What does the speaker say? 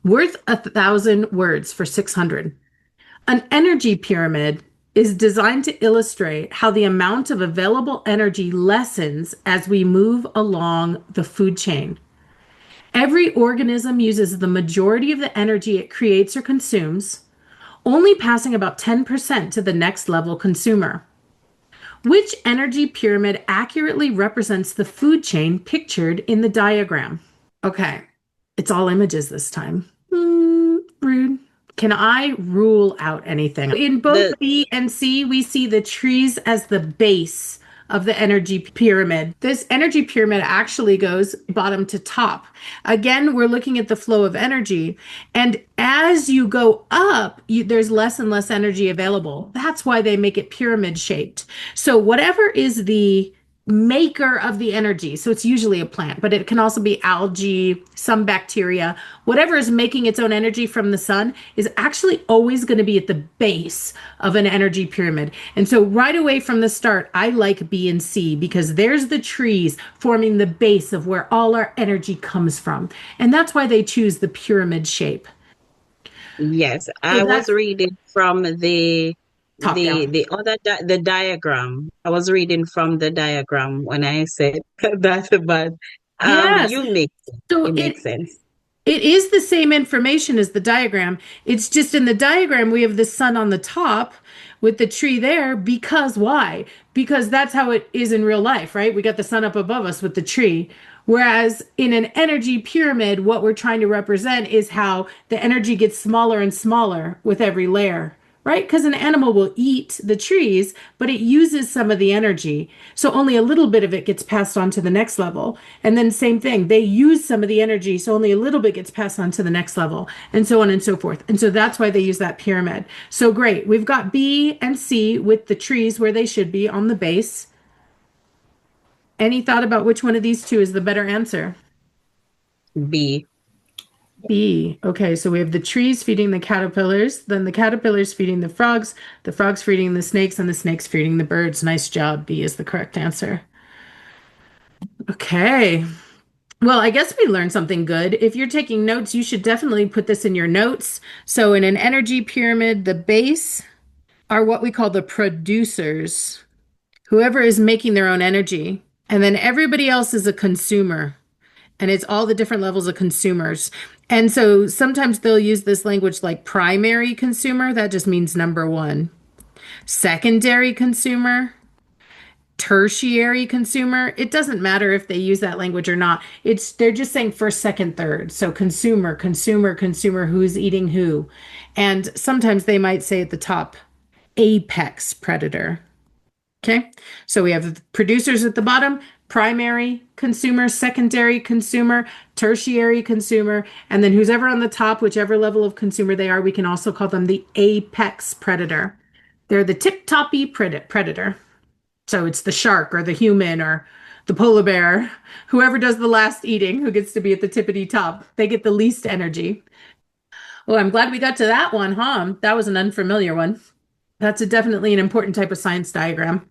Worth 1,000 words for 600. An energy pyramid is designed to illustrate how the amount of available energy lessens as we move along the food chain. Every organism uses the majority of the energy it creates or consumes, only passing about 10% to the next level consumer. Which energy pyramid accurately represents the food chain pictured in the diagram? Okay, it's all images this time. Rude. Can I rule out anything? In both The B and C, we see the trees as the base of the energy pyramid. This energy pyramid actually goes bottom to top. Again, we're looking at the flow of energy. And as you go up, there's less and less energy available. That's why they make it pyramid shaped. So, whatever is the maker of the energy. So it's usually a plant, but it can also be algae, some bacteria. Whatever is making its own energy from the sun is actually always going to be at the base of an energy pyramid. And so right away from the start, I like B and C because there's the trees forming the base of where all our energy comes from. And that's why they choose the pyramid shape. yes, So I was that's reading from top down. the diagram. I was reading from the diagram when I said that, but Yes. you make So it it makes sense. It is the same information as the diagram. It's just in the diagram, we have the sun on the top with the tree there because why? Because that's how it is in real life, right? We got the sun up above us with the tree. Whereas in an energy pyramid, what we're trying to represent is how the energy gets smaller and smaller with every layer, right? Because an animal will eat the trees, but it uses some of the energy. So only a little bit of it gets passed on to the next level. And then same thing, they use some of the energy, so only a little bit gets passed on to the next level, and so on and so forth. And so that's why they use that pyramid. So great. We've got B and C with the trees where they should be on the base. Any thought about which one of these two is the better answer? B. B. Okay, so we have the trees feeding the caterpillars, then the caterpillars feeding the frogs feeding the snakes, and the snakes feeding the birds. Nice job. B is the correct answer. Okay. Well, I guess we learned something good. If you're taking notes, you should definitely put this in your notes. So, in an energy pyramid, the base are what we call the producers, whoever is making their own energy. And then everybody else is a consumer. And it's all the different levels of consumers. And so sometimes they'll use this language like primary consumer. That just means number one. Secondary consumer, tertiary consumer. It doesn't matter if they use that language or not. They're just saying first, second, third. So consumer, consumer, consumer, who's eating who. And sometimes they might say at the top, apex predator. Okay. So we have the producers at the bottom, primary consumer, secondary consumer, tertiary consumer, and then who's ever on the top, whichever level of consumer they are, we can also call them the apex predator. They're the tip-toppy predator. So it's the shark or the human or the polar bear, whoever does the last eating, who gets to be at the tippity top. They get the least energy. Oh, I'm glad we got to that one, huh? That was an unfamiliar one. That's definitely an important type of science diagram.